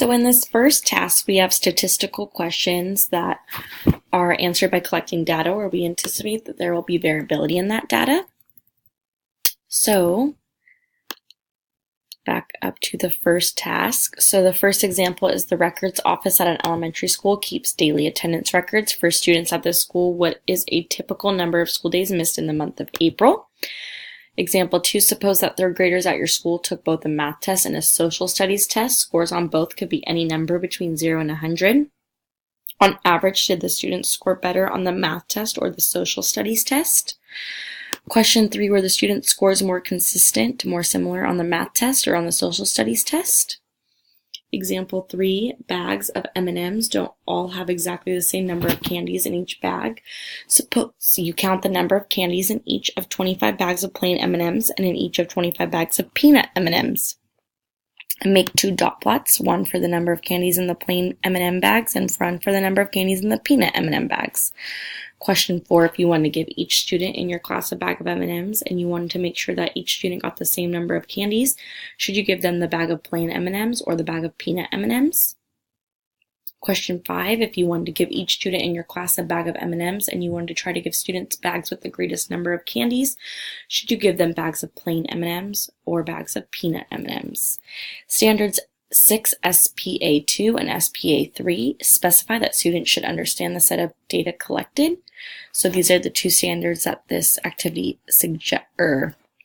So in this first task, we have statistical questions that are answered by collecting data where we anticipate that there will be variability in that data. So back up to the first task. So the first example is the records office at an elementary school keeps daily attendance records for students at the school. What is a typical number of school days missed in the month of April? Example 2, suppose that third graders at your school took both a math test and a social studies test. Scores on both could be any number between 0 and 100. On average, did the students score better on the math test or the social studies test? Question 3, were the students' scores more consistent, more similar on the math test or on the social studies test? Example 3, bags of M&Ms don't all have exactly the same number of candies in each bag. Suppose you count the number of candies in each of 25 bags of plain M&Ms and in each of 25 bags of peanut M&Ms. And make 2 dot plots, one for the number of candies in the plain M&M bags and one for the number of candies in the peanut M&M bags. Question 4, if you wanted to give each student in your class a bag of M&Ms and you wanted to make sure that each student got the same number of candies, should you give them the bag of plain M&Ms or the bag of peanut M&Ms? Question 5, if you wanted to give each student in your class a bag of M&Ms and you wanted to try to give students bags with the greatest number of candies, should you give them bags of plain M&Ms or bags of peanut M&Ms? Standards 6 SPA2 and SPA3 specify that students should understand the set of data collected. So these are the 2 standards that this activity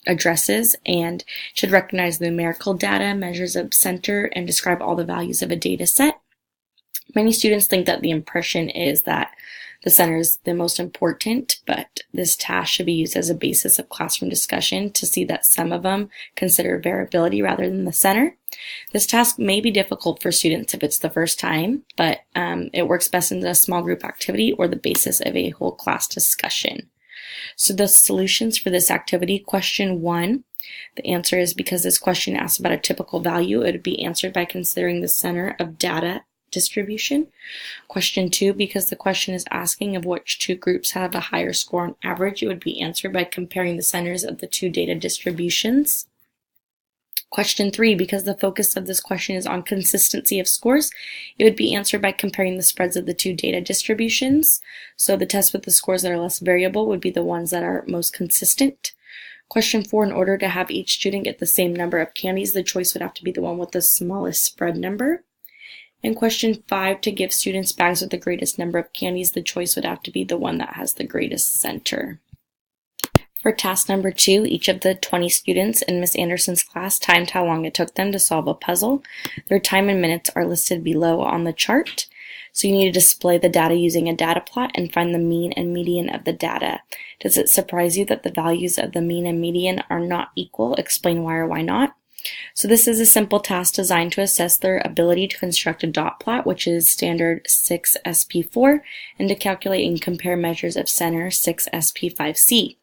addresses, and should recognize the numerical data, measures of center, and describe all the values of a data set. Many students think that the impression is that the center is the most important, but this task should be used as a basis of classroom discussion to see that some of them consider variability rather than the center. This task may be difficult for students if it's the first time, but it works best in a small group activity or the basis of a whole class discussion. So the solutions for this activity, question 1, the answer is because this question asks about a typical value, it would be answered by considering the center of data distribution. Question 2, because the question is asking of which 2 groups have a higher score on average, it would be answered by comparing the centers of the 2 data distributions. Question 3, because the focus of this question is on consistency of scores, it would be answered by comparing the spreads of the 2 data distributions. So the test with the scores that are less variable would be the ones that are most consistent. Question 4, in order to have each student get the same number of candies, the choice would have to be the one with the smallest spread number. And question 5, to give students bags with the greatest number of candies, the choice would have to be the one that has the greatest center. For task number 2, each of the 20 students in Miss Anderson's class timed how long it took them to solve a puzzle. Their time in minutes are listed below on the chart. So you need to display the data using a data plot and find the mean and median of the data. Does it surprise you that the values of the mean and median are not equal? Explain why or why not. So this is a simple task designed to assess their ability to construct a dot plot, which is standard 6 SP4, and to calculate and compare measures of center 6 SP5C.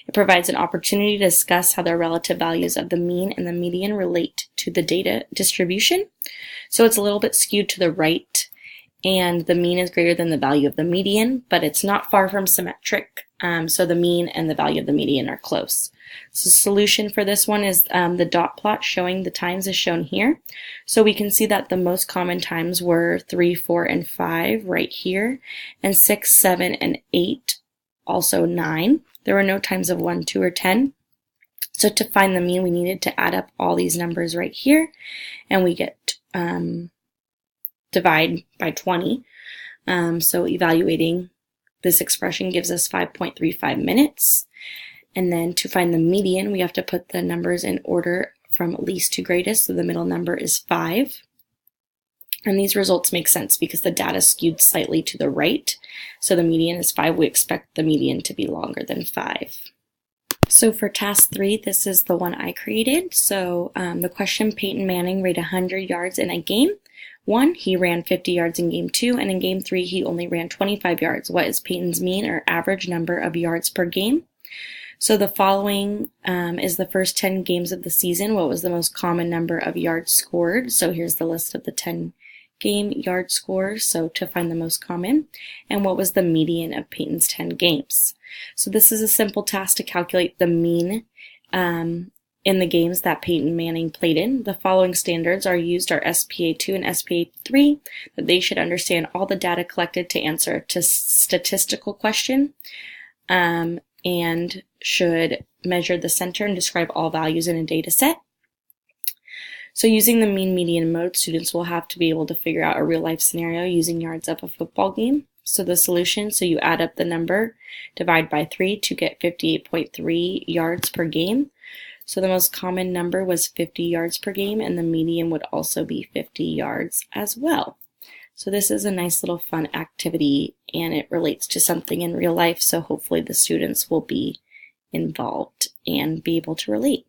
It provides an opportunity to discuss how their relative values of the mean and the median relate to the data distribution. So it's a little bit skewed to the right, and the mean is greater than the value of the median, but it's not far from symmetric. So the mean and the value of the median are close. So the solution for this one is the dot plot showing the times is shown here. So we can see that the most common times were 3, 4, and 5 right here, and 6, 7, and 8, also 9. There were no times of 1, 2, or 10. So to find the mean, we needed to add up all these numbers right here, and we get divide by 20. So evaluating this expression gives us 5.35 minutes. And then to find the median, we have to put the numbers in order from least to greatest. So the middle number is 5. And these results make sense because the data skewed slightly to the right. So the median is 5. We expect the median to be longer than 5. So for task 3, this is the one I created. So the question, Peyton Manning ran 100 yards in a game. 1, he ran 50 yards in game 2, and in game 3, he only ran 25 yards. What is Peyton's mean or average number of yards per game? So the following is the first 10 games of the season. What was the most common number of yards scored? So here's the list of the 10 game yard scores, so to find the most common. And what was the median of Peyton's 10 games? So this is a simple task to calculate the mean in the games that Peyton Manning played in. The following standards are used are SPA2 and SPA3, that they should understand all the data collected to answer a statistical question, and should measure the center and describe all values in a data set. So using the mean, median, mode, students will have to be able to figure out a real-life scenario using yards of a football game. So the solution, so you add up the number, divide by 3 to get 58.3 yards per game. So the most common number was 50 yards per game, and the median would also be 50 yards as well. So this is a nice little fun activity, and it relates to something in real life, so hopefully the students will be involved and be able to relate.